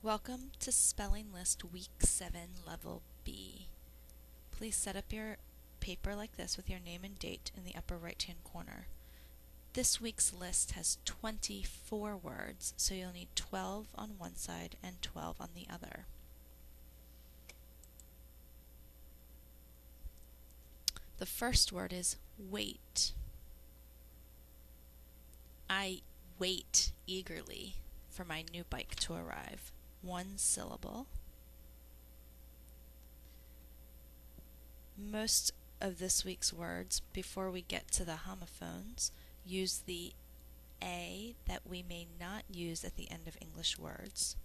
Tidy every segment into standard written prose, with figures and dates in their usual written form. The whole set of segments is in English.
Welcome to Spelling List Week 7, Level B. Please set up your paper like this with your name and date in the upper right-hand corner. This week's list has 24 words, so you'll need 12 on one side and 12 on the other. The first word is wait. I wait eagerly for my new bike to arrive. One syllable. Most of this week's words, before we get to the homophones, use the A that we may not use at the end of English words.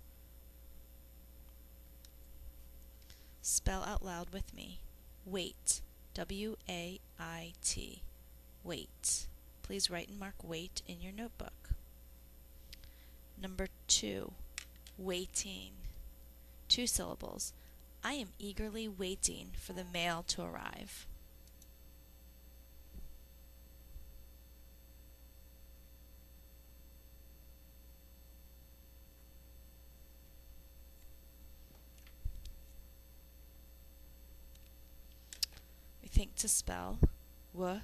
Spell out loud with me. Wait. W-A-I-T. Wait. Please write and mark wait in your notebook. Number 2. Waiting. 2 syllables. I am eagerly waiting for the mail to arrive. We think to spell w-a-t-i-n.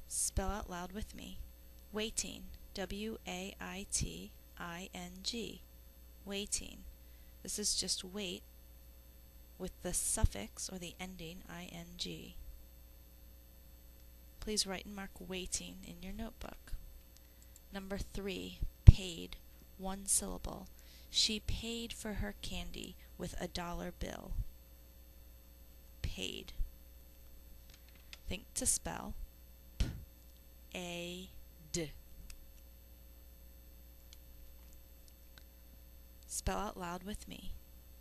Spell out loud with me. Waiting. W-A-I-T-I-N-G. Waiting. This is just wait with the suffix or the ending ing. Please write and mark waiting in your notebook. Number 3. Paid. 1 syllable. She paid for her candy with a dollar bill. Paid. Think to spell P-A-D. Spell out loud with me.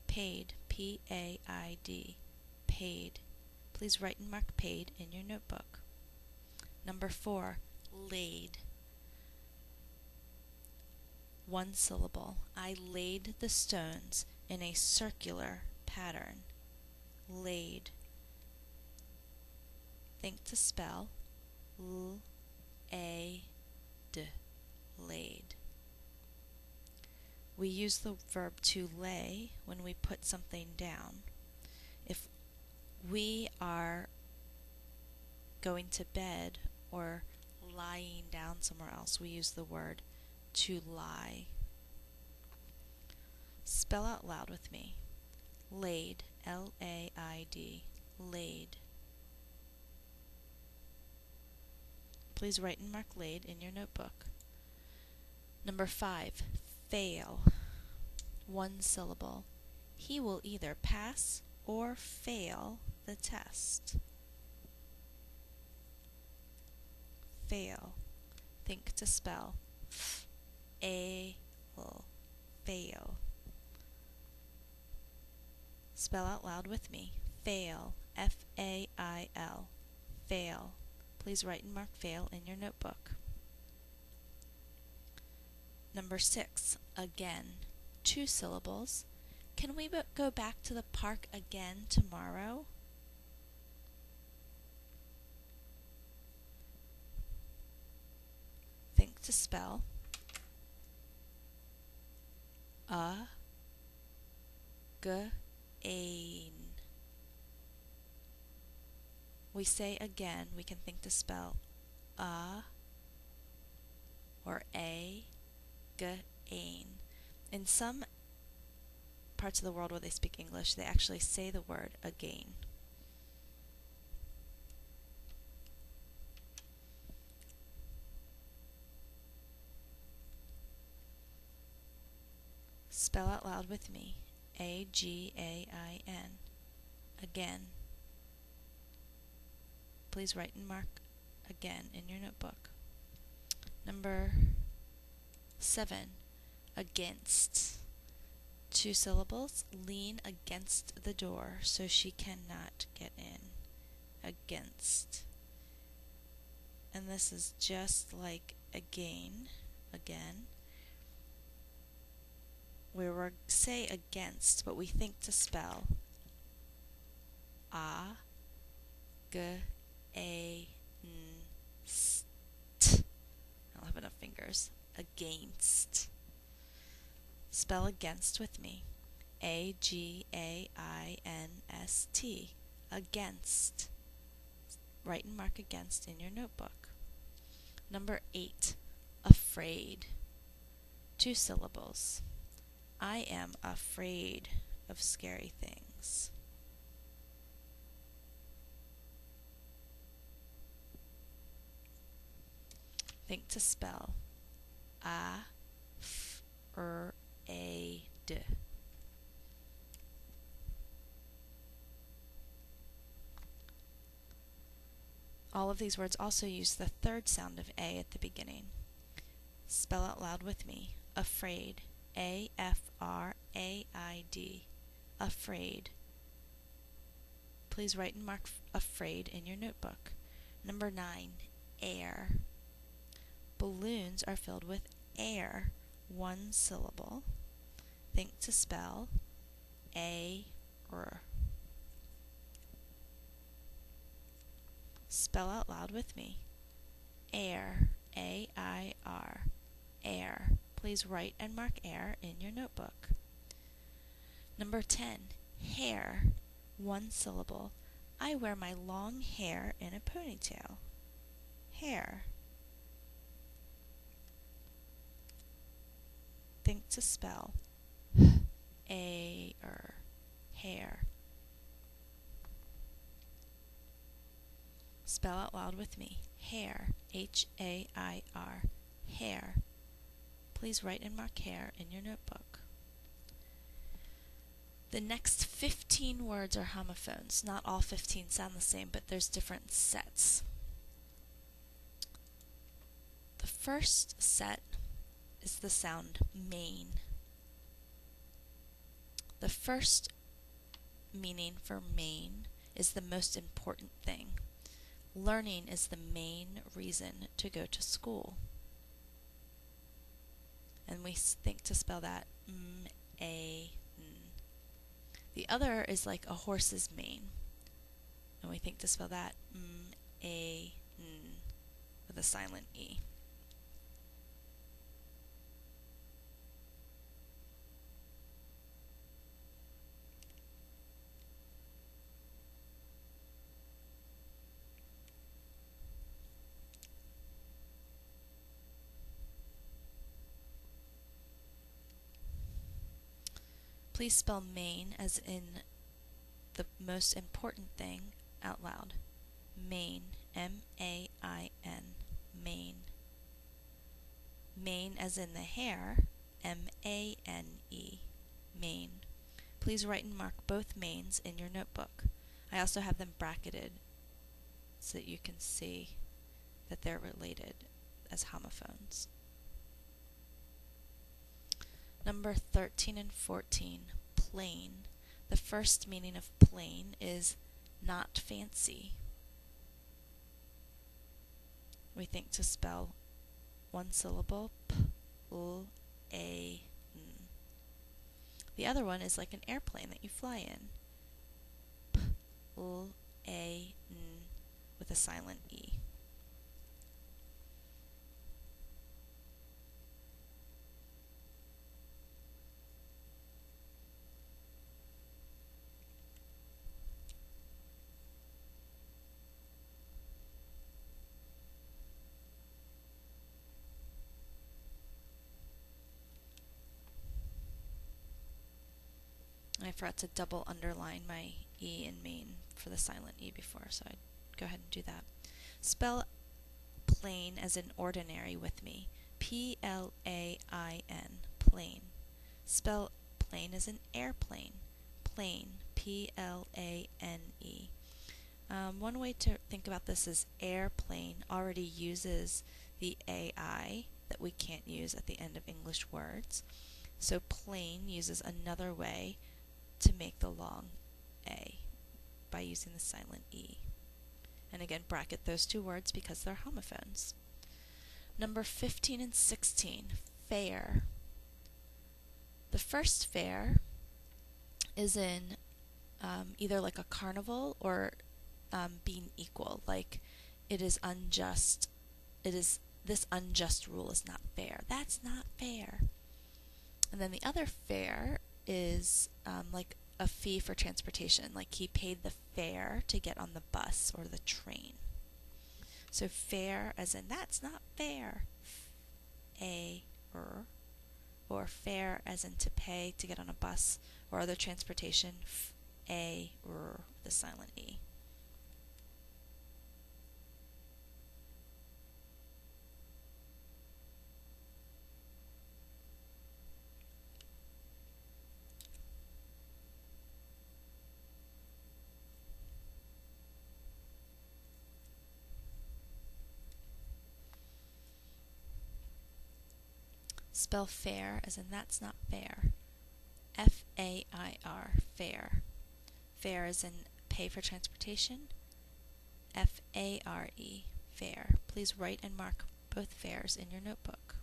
Paid. P-A-I-D. Paid. Please write and mark paid in your notebook. Number 4. Laid. 1 syllable. I laid the stones in a circular pattern. Laid. Think to spell L-A-D. Laid. We use the verb to lay when we put something down. If we are going to bed or lying down somewhere else, we use the word to lie. Spell out loud with me. Laid. L-A-I-D. Laid. Please write and mark laid in your notebook. Number 5. Fail. 1 syllable. He will either pass or fail the test. Fail. Think to spell F-A-L. Fail. Spell out loud with me. Fail. F-A-I-L. Fail. Please write and mark fail in your notebook. Number 6. Again. 2 syllables. Can we go back to the park again tomorrow? Think to spell A-G-A-N. We say again, we can think to spell or A-G-A-N. In some parts of the world where they speak English, they actually say the word again. Spell out loud with me. A-G-A-I-N. Again. Please write and mark again in your notebook. Number 7. Against. 2 syllables. Lean against the door so she cannot get in. Against. And this is just like again. We say against, but we think to spell A-G-A-I-N-S-T. A, N, S, T. I don't have enough fingers. Against. Spell against with me. A-G-A-I-N-S-T. Against. Write and mark against in your notebook. Number 8. Afraid. 2 syllables. I am afraid of scary things. Think to spell. A-F-R-A-D. All of these words also use the third sound of A at the beginning. Spell out loud with me. Afraid. A-F-R-A-I-D. Afraid. Please write and mark afraid in your notebook. Number 9. Air. Balloons are filled with air. 1 syllable. Think to spell A-R. Spell out loud with me. Air. A-I-R. Air. Please write and mark air in your notebook. Number 10. Hair. 1 syllable. I wear my long hair in a ponytail. Hair. Think to spell A-R. Hair. Spell out loud with me. Hair. H-A-I-R. Hair. Please write and mark hair in your notebook. The next 15 words are homophones. Not all 15 sound the same, but there's different sets. The first set is the sound main. The first meaning for main is the most important thing. Learning is the main reason to go to school. And we think to spell that M-A-N. The other is like a horse's mane. And we think to spell that M-A-N with a silent E. Please spell main as in the most important thing out loud. Main. M-A-I-N. Main. Mane as in the hair. M-A-N-E. Mane. Please write and mark both mains in your notebook. I also have them bracketed so that you can see that they're related as homophones. Number 13 and 14, plain. The first meaning of plain is not fancy. We think to spell 1 syllable, P-L-A-N. The other one is like an airplane that you fly in. P-L-A-N with a silent E. I forgot to double underline my E in main for the silent E before, so I'd go ahead and do that. Spell plain as in ordinary with me. P-L-A-I-N. Plain. Spell plain as in airplane. Plane. P-L-A-N-E. One way to think about this is airplane already uses the A-I that we can't use at the end of English words. So plane uses another way to make the long A by using the silent E. And again, bracket those 2 words because they're homophones. Number 15 and 16, fair. The first fair is in either like a carnival or being equal, like it is unjust. This unjust rule is not fair. That's not fair. And then the other fare is like a fee for transportation, like he paid the fare to get on the bus or the train. So fare as in that's not fair, or fare as in to pay to get on a bus or other transportation, the silent e. Spell fair as in that's not fair. F-A-I-R, fair. Fair as in pay for transportation. F-A-R-E, fair. Please write and mark both fairs in your notebook.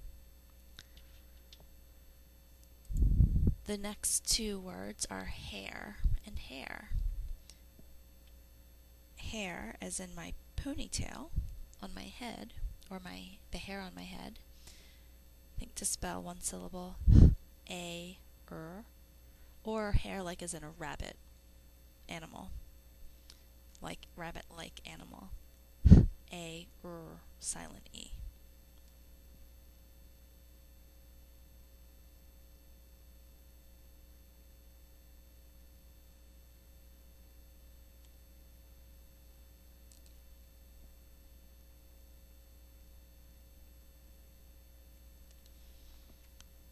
The next two words are hair and hair. Hair as in my ponytail on my head, or the hair on my head. Think to spell one syllable, or hair like as in a rabbit animal, like rabbit-like animal, silent e.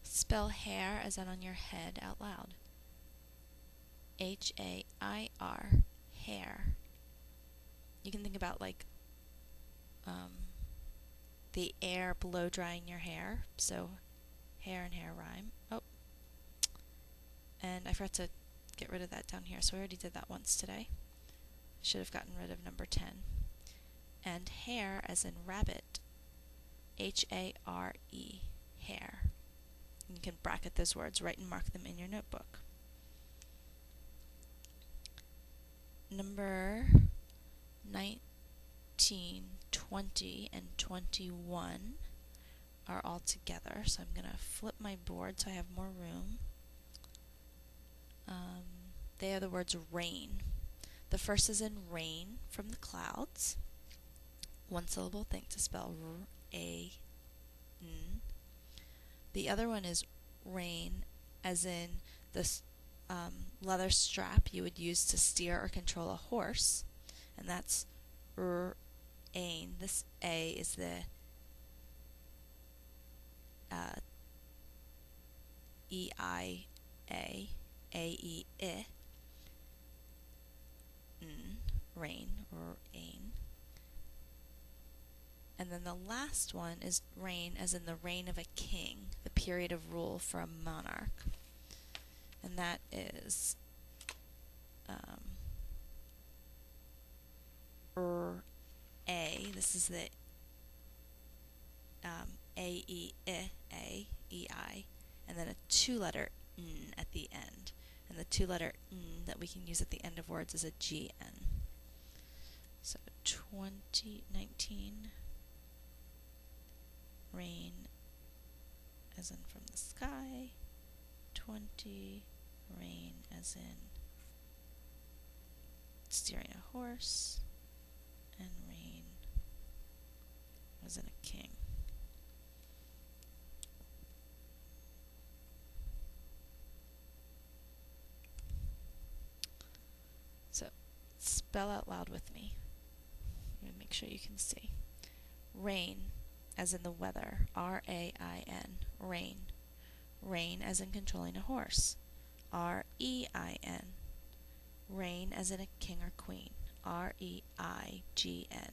Spell hair as in on your head out loud. H-A-I-R, hair. You can think about like the air blow drying your hair, so hair and hair rhyme. Oh, and I forgot to get rid of that down here, so I already did that once today. Should have gotten rid of number 10. And hair as in rabbit, H-A-R-E, hair. You can bracket those words, write and mark them in your notebook. Number 19, 20, and 21 are all together, so I'm going to flip my board so I have more room. They are the words rain. The first is in rain from the clouds. One syllable, think to spell R-A-N. The other one is rein, as in this leather strap you would use to steer or control a horse, and that's R-ain. This A is the E-I-A, A-E-I, rain, or ain. And then the last one is reign, as in the reign of a king, the period of rule for a monarch. And that is A. This is the A-E-I, and then a two-letter N at the end. And the two-letter N that we can use at the end of words is a G-N. So 2019, rain as in from the sky, 20, rain as in steering a horse, and rain as in a king. So spell out loud with me. I'm going to make sure you can see. Rain as in the weather, R-A-I-N, rain. Rein as in controlling a horse, R-E-I-N. Reign as in a king or queen, R-E-I-G-N,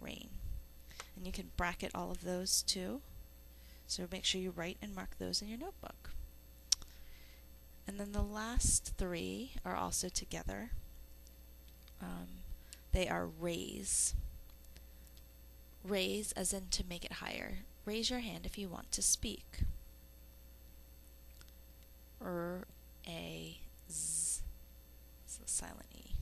reign. And you can bracket all of those too, so make sure you write and mark those in your notebook. And then the last three are also together. They are raise. Raise as in to make it higher. Raise your hand if you want to speak. R-A-Z, it's the silent E.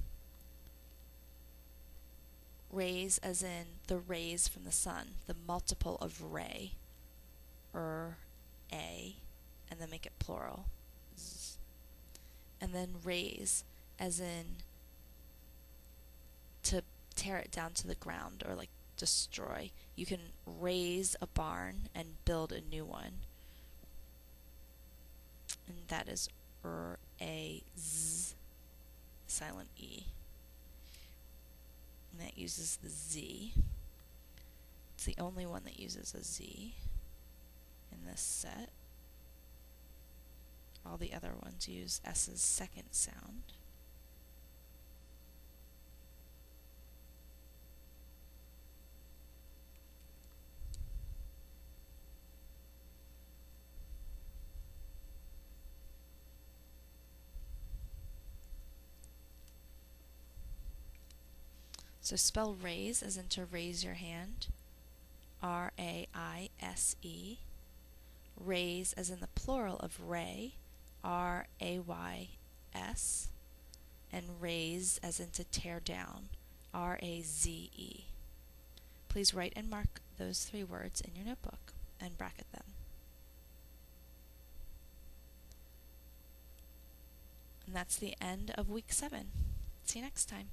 Rays as in the rays from the sun, the multiple of ray, a, and then make it plural, z. And then raise as in to tear it down to the ground or like destroy. You can raise a barn and build a new one. And that is a z, silent e. And that uses the z. It's the only one that uses a z in this set. All the other ones use s's second sound. So spell raise as in to raise your hand, R-A-I-S-E. Raise as in the plural of ray, R-A-Y-S. And raise as in to tear down, R-A-Z-E. Please write and mark those 3 words in your notebook and bracket them. And that's the end of week 7. See you next time.